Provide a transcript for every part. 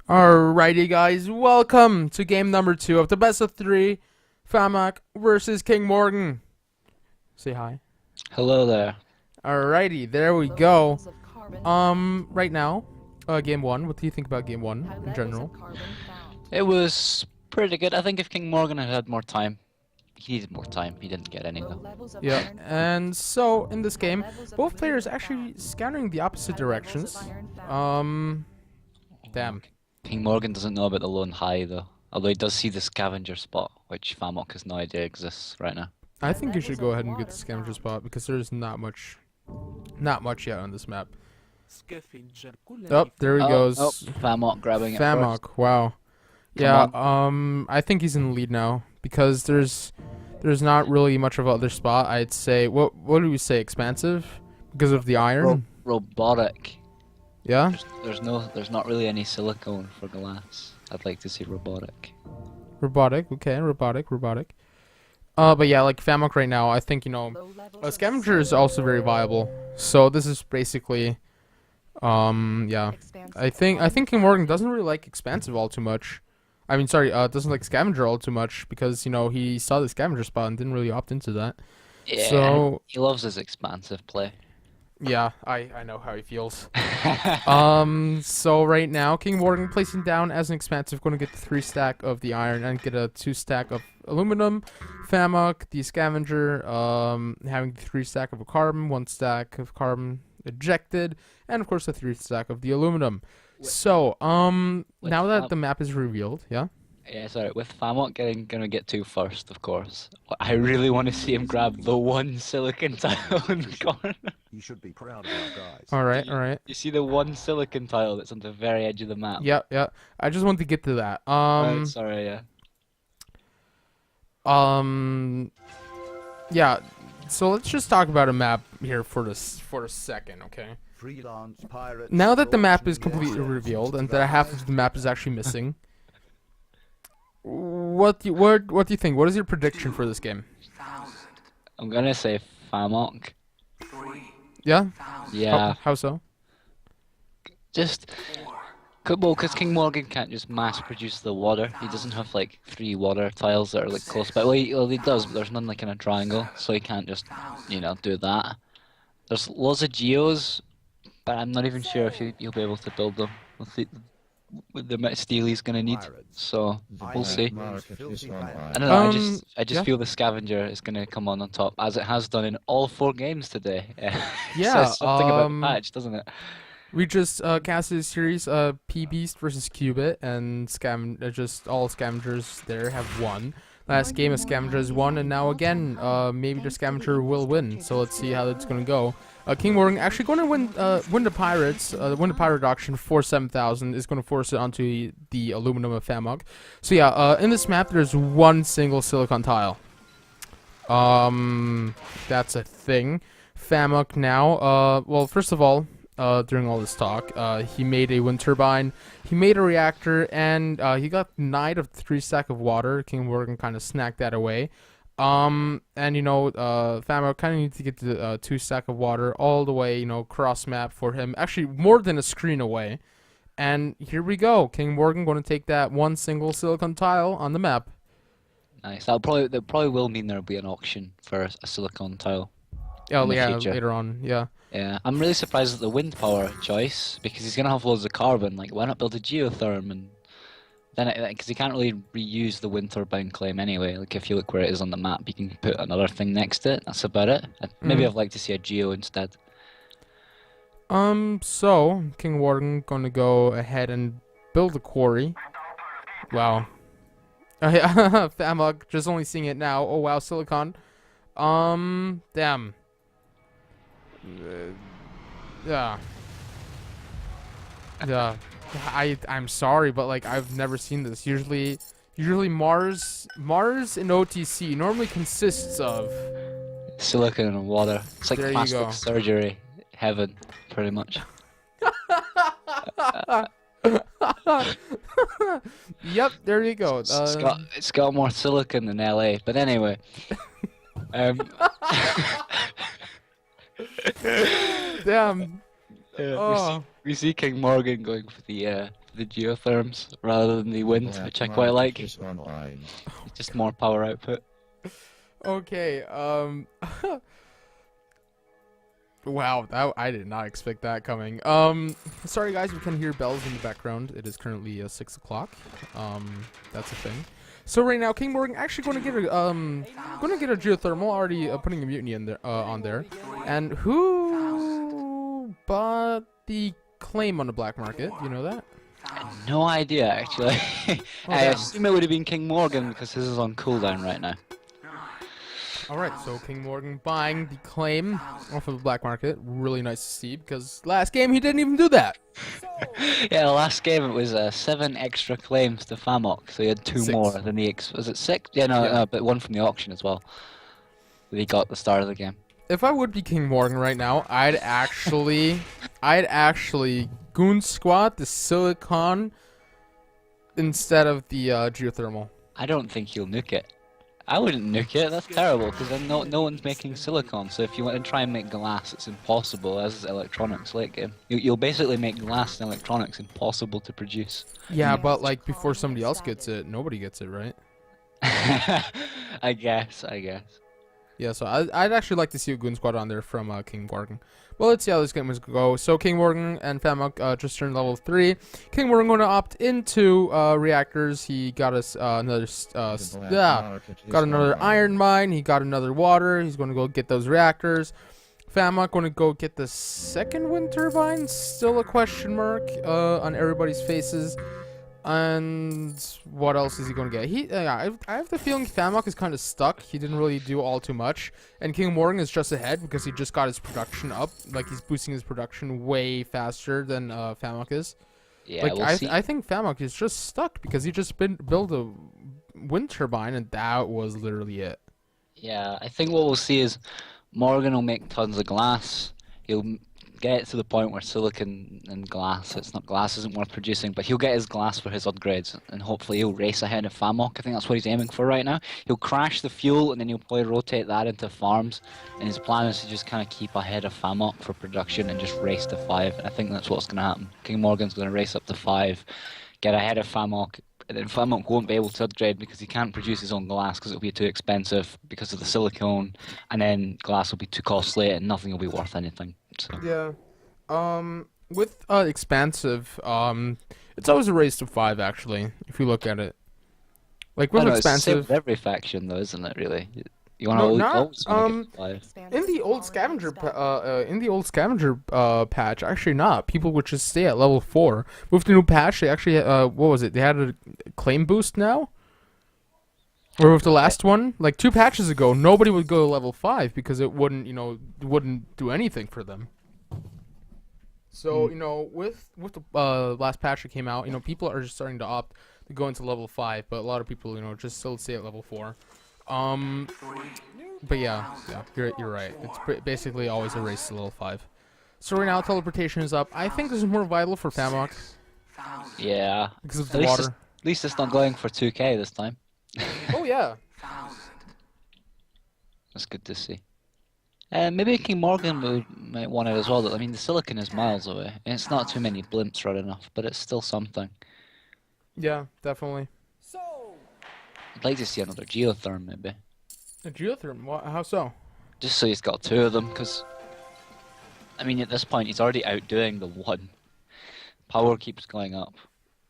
Alrighty guys, welcome to game number 2 of the best of 3, phamok versus King Morgan. Say hi. Hello there. Alrighty, there we go. Right now, game 1, what do you think about game 1 in general? It was pretty good. I think if King Morgan had more time, he needed more time. He didn't get any though. Yeah, and so in this game, both players actually scouting the opposite directions. Damn. King Morgan doesn't know about the lone high though. Although he does see the scavenger spot, which phamok has no idea exists right now. I think you should go ahead and get the scavenger spot because there's not much yet on this map. Oh, there he goes. Oh, phamok grabbing it phamok, first. wow. Yeah, I think he's in the lead now because there's not really much of other spot. I'd say what do we say, expansive because of the iron. Robotic. Yeah. There's not really any silicone for glass. I'd like to see robotic. Robotic, okay, robotic. But yeah, like phamok right now, I think a scavenger is also very viable. So this is basically, yeah. I think King Morgan doesn't really like expansive all too much. I mean, sorry, doesn't like scavenger all too much because he saw the scavenger spot and didn't really opt into that. Yeah. So he loves his expansive play. Yeah, I know how he feels. So right now, King Morgan placing down as an expansive, going to get the 3 stack of the iron and get a 2 stack of aluminum. phamok, the scavenger, having the 3 stack of a carbon, 1 stack of carbon ejected, and of course the 3 stack of the aluminum. So, now that the map is revealed, yeah? Yeah, sorry, with phamok gonna get 2 first, of course. I really want to see him grab the 1 silicon tile in the corner. You should be proud of our guys. Alright. You see the 1 silicon tile that's on the very edge of the map? Yeah. I just want to get to that. Right, sorry, yeah. Yeah, so let's just talk about a map here for a second, okay? Freelance pirates. Now that the map is completely revealed and that half of the map is actually missing, what do you think? What is your prediction for this game? I'm gonna say phamok. Yeah? Yeah. How so? Just... Well, because King Morgan can't just mass produce the water. He doesn't have like 3 water tiles that are like close by. Well, he does, but there's none like in a triangle, so he can't just, do that. There's loads of geos, but I'm not even sure if he'll be able to build them with the amount of steel he's gonna need. So we'll see. I don't know. I just feel the scavenger is gonna come on top, as it has done in all 4 games today. Yeah. Says something about the patch, doesn't it? We just casted a series P-Beast versus Cubit, and just all scavengers there have won. Last game a scavenger has won, and now again maybe the scavenger will win. So let's see how that's gonna go. King Morgan actually going to win the pirates, win the pirate auction for 7,000. Is going to force it onto the aluminum of phamok. So yeah, in this map there's 1 single silicon tile. That's a thing. phamok now. Well, first of all, during all this talk, he made a wind turbine, he made a reactor, and he got denied of 3 stack of water. King Morgan kind of snacked that away. And phamok kind of needs to get the 2 stack of water all the way, cross map for him. Actually, more than a screen away. And here we go. King Morgan going to take that 1 single silicon tile on the map. Nice. That probably will mean there'll be an auction for a silicon tile. Oh yeah, later on. Yeah. Yeah, I'm really surprised at the wind power choice because he's gonna have loads of carbon. Like, why not build a geotherm and then because he can't really reuse the wind turbine claim anyway. Like, if you look where it is on the map, you can put another thing next to it. That's about it. Maybe I'd like to see a geo instead. So King Morgan gonna go ahead and build a quarry. Wow. phamok just only seeing it now. Oh wow, silicon. Damn. Yeah. I'm sorry, but like I've never seen this. Usually Mars in OTC normally consists of silicon and water. It's like plastic surgery heaven, pretty much. Yep, there you go. It's got more silicon than LA, but anyway. Damn. Oh. We see King Morgan going for the geotherms rather than the wind, which I quite like. It's just more power output. Okay. Wow, I did not expect that coming. Sorry guys, we can hear bells in the background. It is currently 6 o'clock. That's a thing. So right now, King Morgan actually going to get a geothermal. Already putting a mutiny in there on there. And who bought the claim on the black market? You know that? No idea actually. I assume it would have been King Morgan because his is on cooldown right now. Alright, so King Morgan buying the claim off of the black market. Really nice to see because last game he didn't even do that. Yeah, the last game it was 7 extra claims to phamok, so he had 2 6. more than the was it 6? Yeah, no, but 1 from the auction as well. That he got at the start of the game. If I would be King Morgan right now, I'd actually goon squat the silicon instead of the geothermal. I don't think he'll nuke it. I wouldn't nuke it, that's terrible, because then no one's making silicon, so if you want to try and make glass, it's impossible, as is electronics late game. You'll basically make glass and electronics impossible to produce. Yeah, but like before somebody else gets it, nobody gets it, right? I guess. Yeah, so I'd actually like to see a goon squad on there from King Morgan. Well, let's see how this game is going to go. So King Morgan and phamok just turned level 3. King Morgan going to opt into reactors. He got us another iron mine. He got another water. He's going to go get those reactors. phamok going to go get the second wind turbine. Still a question mark on everybody's faces. And what else is he going to get? I have the feeling phamok is kind of stuck. He didn't really do all too much. And King Morgan is just ahead because he just got his production up. Like, he's boosting his production way faster than phamok is. Yeah, like, we'll see. I think phamok is just stuck because he just built a wind turbine, and that was literally it. Yeah, I think what we'll see is Morgan will make tons of glass. He'll get to the point where silicon and glass, glass isn't worth producing, but he'll get his glass for his upgrades, and hopefully he'll race ahead of phamok. I think that's what he's aiming for right now. He'll crash the fuel, and then he'll probably rotate that into farms, and his plan is to just kind of keep ahead of phamok for production and just race to 5. And I think that's what's going to happen. King Morgan's going to race up to 5, get ahead of phamok, and then phamok won't be able to upgrade because he can't produce his own glass because it'll be too expensive because of the silicone, and then glass will be too costly and nothing will be worth anything. So. Yeah. With expansive, it's always a race to 5 actually, if you look at it. Like with It's the same expansive, with every faction though, isn't it? Really, you want No, to not, always want to get 5. in the old scavenger patch, actually not. People would just stay at level 4. With the new patch, they actually what was it? They had a claim boost now. Or with the last one, like 2 patches ago, nobody would go to level 5 because it wouldn't do anything for them. So, with the last patch that came out, people are just starting to opt to go into level 5, but a lot of people, just still stay at level 4. But yeah, you're right. It's basically always a race to level 5. So right now, teleportation is up. I think this is more vital for phamok. Yeah. Because of the water. At least it's not going for 2k this time. Oh yeah. That's good to see. Maybe King Morgan might want it as well. I mean, the silicon is miles away. And it's not too many blimps running off, but it's still something. Yeah, definitely. I'd like to see another geotherm, maybe. A geotherm? How so? Just so he's got 2 of them, because... I mean, at this point, he's already outdoing the 1. Power keeps going up.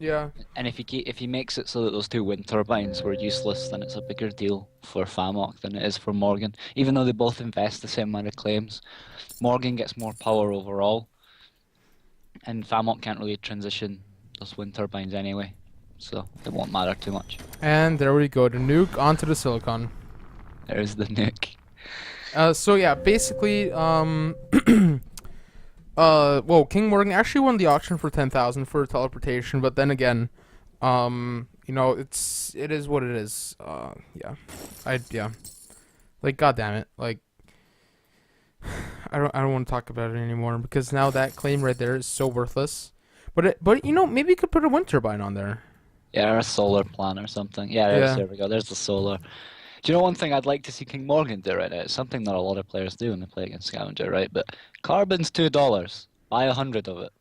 Yeah. And if he makes it so that those 2 wind turbines were useless, then it's a bigger deal for phamok than it is for Morgan. Even though they both invest the same amount of claims, Morgan gets more power overall, and phamok can't really transition those wind turbines anyway, so it won't matter too much. And there we go, the nuke onto the silicon. There's the nuke. So yeah, basically, well, King Morgan actually won the auction for 10,000 for teleportation, but then again, it is what it is. Yeah. Like, god damn it. Like, I don't want to talk about it anymore because now that claim right there is so worthless. But maybe you could put a wind turbine on there. Yeah, or a solar plant or something. Yeah, there we go. There's the solar. Do you know one thing I'd like to see King Morgan do right now? It's something that a lot of players do when they play against Scavenger, right? But carbon's $2. buy 100 of it,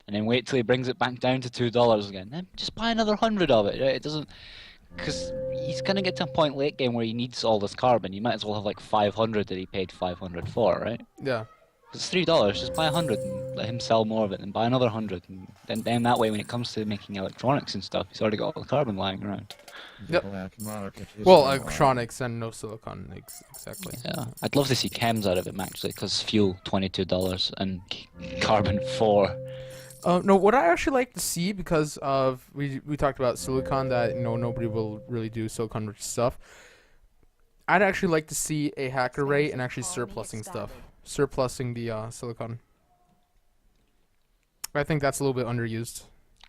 and then wait till he brings it back down to $2 again. Then just buy another 100 of it. Right? It doesn't, because he's gonna get to a point late game where he needs all this carbon. You might as well have like 500 that he paid 500 for, right? Yeah. It's $3. Just buy 100 and let him sell more of it, and buy another 100, and then that way, when it comes to making electronics and stuff, he's already got all the carbon lying around. Yep. Black market is Well, alive. electronics and no silicon. Exactly. Yeah, I'd love to see chems out of him actually, because fuel $22 and carbon 4. No, what I actually like to see, because of we talked about silicon, that nobody will really do silicon rich stuff. I'd actually like to see a hacker rate and actually surplusing stuff, surplusing the silicon. I think that's a little bit underused.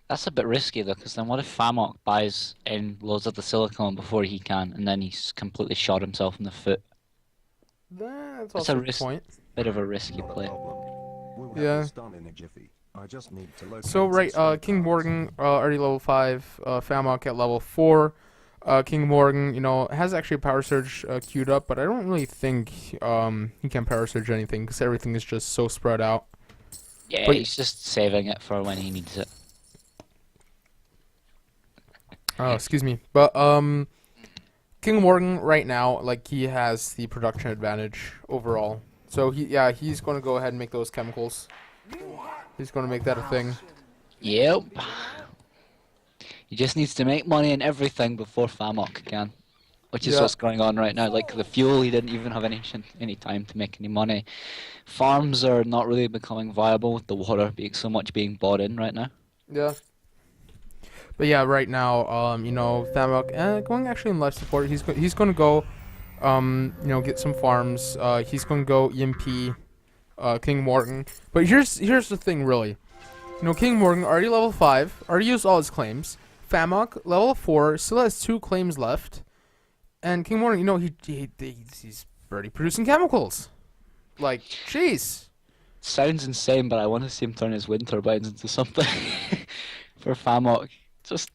That's a bit risky though, because then what if phamok buys in loads of the silicon before he can, and then he's completely shot himself in the foot? That's It's also a a risk. point. Bit of a risky Not a play. problem. We'll have Yeah. this done in a jiffy. I just need to locate So right, some King safeguards. Morgan already level 5, phamok at level 4. King Morgan, has actually a power surge queued up, but I don't really think he can power surge anything, because everything is just so spread out. Yeah, But- he's just saving it for when he needs it. Oh, excuse me. But King Morgan right now, like, he has the production advantage overall. So he's going to go ahead and make those chemicals. He's going to make that a thing. Yep. He just needs to make money and everything before phamok can, which is Yeah. what's going on right now. Like the fuel, he didn't even have any time to make any money. Farms are not really becoming viable with the water being so much being bought in right now. Yeah. But yeah, right now, phamok going actually in life support. He's going to go, get some farms. He's going to go EMP, King Morgan. But here's the thing, really. King Morgan already level 5, already used all his claims. phamok level 4 still has 2 claims left, and King Morgan, he's already producing chemicals. Like, jeez. Sounds insane, but I want to see him turn his wind turbines into something for phamok.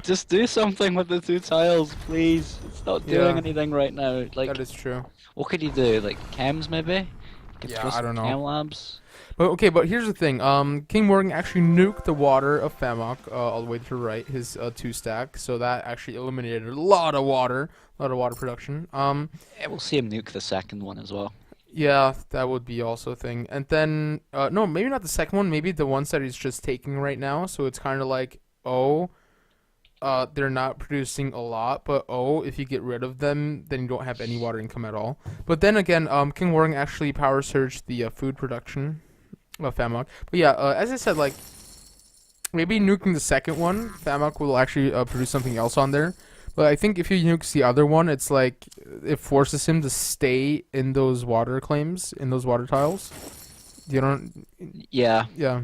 Just do something with the 2 tiles, please. It's not doing Yeah. anything right now. Like, That is true. what could he do? Like chems, maybe? Could Yeah, throw I some don't know. Chem labs. But here's the thing. King Morgan actually nuked the water of phamok all the way to the right, his 2 stack. So that actually eliminated a lot of water production. Yeah, we'll see him nuke the second one as well. Yeah, that would be also a thing. And then no, maybe not the second one. Maybe the ones that he's just taking right now. So it's kind of like, they're not producing a lot, but if you get rid of them, then you don't have any water income at all. But then again, King Morgan actually power surged the food production of phamok. But yeah, as I said, like, maybe nuking the second one, phamok will actually produce something else on there. But I think if he nukes the other one, it's like it forces him to stay in those water claims, in those water tiles. You don't, Yeah. yeah.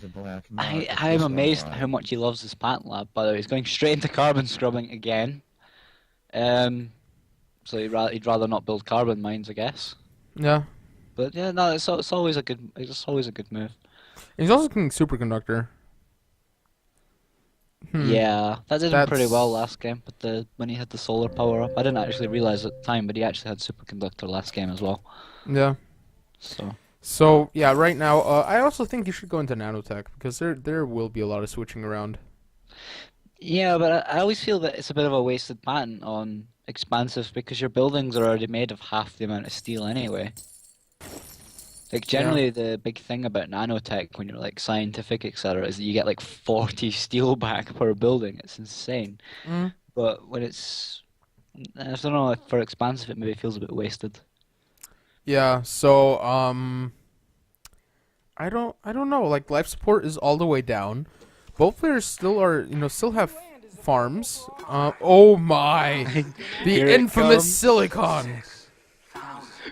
The black I'm market is amazed alive. how much he loves his patent lab, by the way. He's going straight into carbon scrubbing again. So he'd rather not build carbon mines, I guess. Yeah. But yeah, no, it's always a good move. He's also King Superconductor. Yeah, that did him pretty That's- well last game. But when he had the solar power up, I didn't actually realize at the time, but he actually had superconductor last game as well. Yeah. So Yeah, right now, I also think you should go into nanotech, because there will be a lot of switching around. yeah, but I always feel that it's a bit of a wasted patent on expansive, because your buildings are already made of half the amount of steel anyway. Like generally, the big thing about nanotech when you're like scientific, etc., is that you get like 40 steel back per building. It's insane. Mm. But when I don't know, for expansive, it maybe feels a bit wasted. Yeah, so I don't know. Like, life support is all the way down. Both players still have farms. Oh my, the Here it infamous comes. silicon.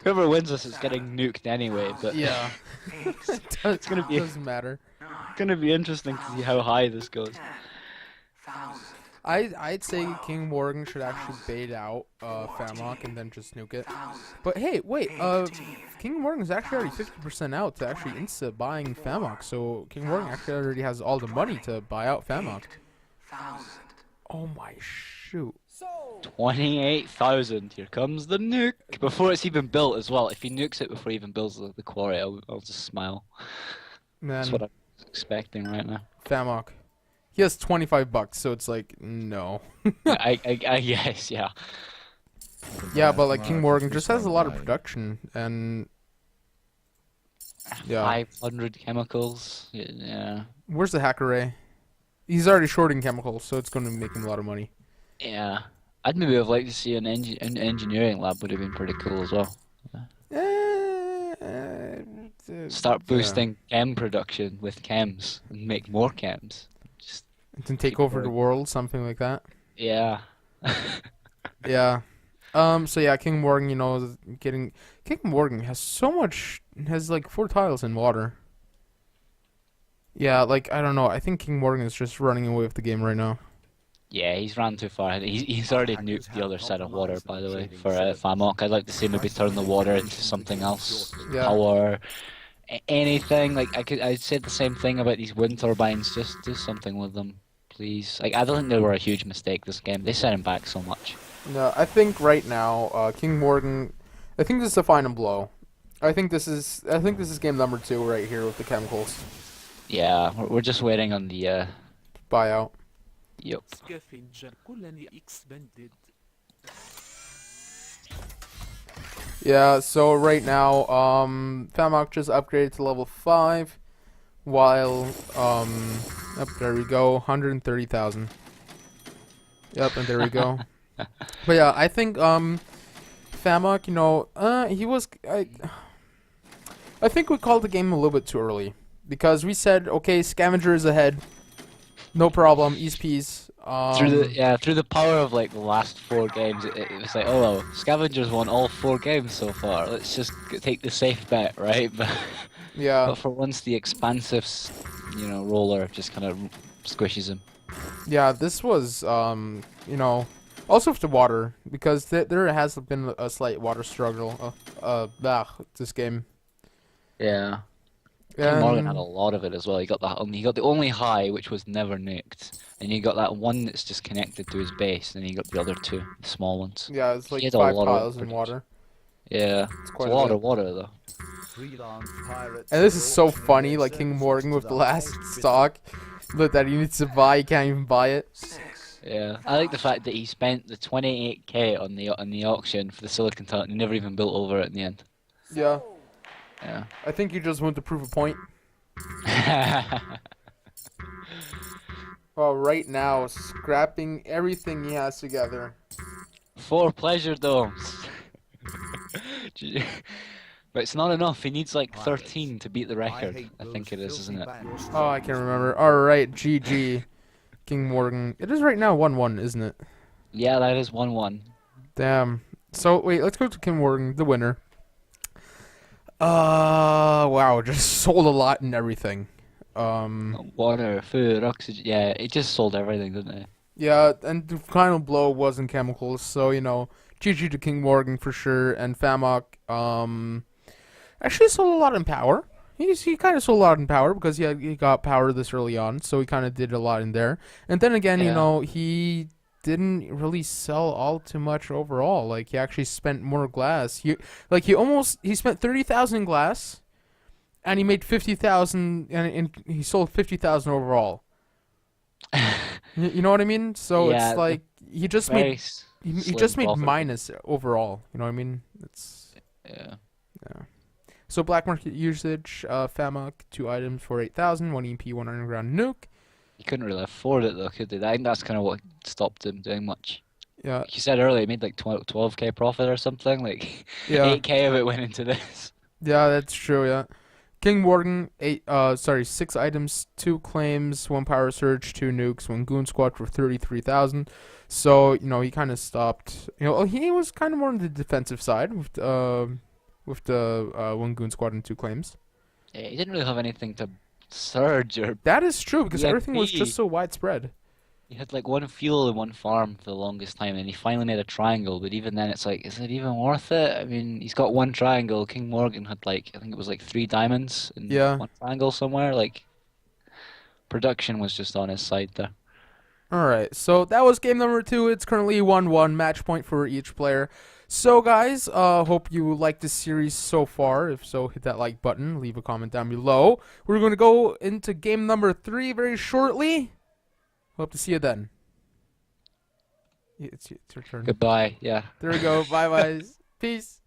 Whoever wins this is getting nuked anyway. But Yeah, It's gonna be- doesn't matter. it's gonna be interesting to see how high this goes. I'd say King Morgan should actually bait out phamok and then just nuke it. But hey, wait, King Morgan is actually already 50% out to actually insta buying phamok. So King Morgan actually already has all the money to buy out phamok. Oh my shoot. 28,000. Here comes the nuke before it's even built as well. If he nukes it before he even builds the quarry, I'll just smile. That's Man, what I'm expecting right now. phamok. He has $25, so it's like no. I guess, yeah. The Yeah, but black like King market Morgan is just has a lot of online. production, and yeah. 500 chemicals. Yeah. Where's the hacker ray? He's already shorting chemicals, so it's going to make him a lot of money. Yeah. I'd maybe have liked to see an engineering lab would have been pretty cool as well. Start Yeah. boosting chem production with chems and make more chems. Just To take keep over the going. world, something like that. Yeah. Yeah. So yeah, King Morgan, you know, is getting King Morgan has like 4 tiles in water. Yeah, like I don't know. I think King Morgan is just running away with the game right now. Yeah, he's ran too far. He's already nuked the other side of water, by the way, for phamok. I'd like to see maybe turn the water into something else. Yeah. Power, anything. Like I'd say the same thing about these wind turbines. Just do something with them, please. Like I don't think they were a huge mistake this game. They set him back so much. No, I think right now, King Morgan. I think this is a final blow. I think this is game number 2 right here with the chemicals Yeah, we're just waiting on the buyout. Yep. scavenger كلني expanded. Yeah, so right now, phamok just upgraded to level 5, while, up there we go, 130,000. Yep, and there we go. But yeah, I think, phamok, you know, I think we called the game a little bit too early, because we said, okay, scavenger is ahead, no problem, ease peas. Through the power of like the last 4 games, it was like, oh well, Scavengers won all 4 games so far. Let's just take the safe bet, right? Yeah. But for once, the expansive, roller just kind of squishes him. Yeah, this was, you know, also with the water, because there has been a slight water struggle, this game. Yeah. King Morgan had a And, lot of it as well. He got the only high, which was never nuked, and you got that one that's just connected to his base, and then you got the other 2 small ones. yeah, it's like He had a 5 lot of tiles in production. water. Yeah, It's it's a quite a lot bit. of water though. And this is so funny, like King Morgan with the last stock that he needs to buy, he can't even buy it. Yeah, I like the fact that he spent the 28k on the auction for the silicon tile, and he never even built over it in the end. Yeah, Yeah. I think you just want to prove a point. Oh, right now, scrapping everything he has together. 4 pleasure domes. But it's not enough. He needs like 13 to beat the record. I think it is, isn't it? Oh, I can't remember. Alright, GG. King Morgan. It is right now 1-1, isn't it? Yeah, that is 1-1. Damn. So, wait, let's go to King Morgan, the winner. Wow, just sold a lot and everything. Water, food, oxygen. Yeah, it just sold everything, didn't it? Yeah, and the final blow wasn't chemicals, so, you know, GG to King Morgan for sure, and phamok, actually sold a lot in power. He kind of sold a lot in power because he got power this early on, so he kind of did a lot in there. And then again, you Yeah. know, he didn't really sell all too much overall. Like he actually spent more glass. He spent 30,000 in glass, and he made 50,000, and he sold 50,000 overall. You know what I mean? So Yeah, it's like he just Very made he slim just made profit. minus overall. You know what I mean? It's Yeah. yeah. So black market usage, phamok, 2 items for 8,000, 1 EP, 1 underground nuke. He couldn't really afford it though, could they? I think that's kind of what stopped him doing much. Yeah, Like you said earlier, he made like 12k profit or something. Like yeah, 8k of it went into this. yeah. That's true. Yeah. King Morgan, 6 items, 2 claims, 1 power surge, 2 nukes, 1 goon squad for 33,000. So you know he kind of stopped. You know he was kind of more on the defensive side with the 1 goon squad and 2 claims. Yeah, he didn't really have anything to surge or. That is true because Yeah, everything was he- just so widespread. He had like 1 fuel and 1 farm for the longest time, and he finally made a triangle. But even then, it's like, is it even worth it? I mean, he's got 1 triangle. King Morgan had like, I think it was like 3 diamonds and Yeah. 1 triangle somewhere. Like, production was just on his side there. All right, so that was game number 2. It's currently 1-1, match point for each player. So guys, hope you liked this series so far. If so, hit that like button, leave a comment down below. We're going to go into game number 3 very shortly. Hope to see you then. It's your turn. Goodbye. Yeah. There we go. Bye, guys. Peace.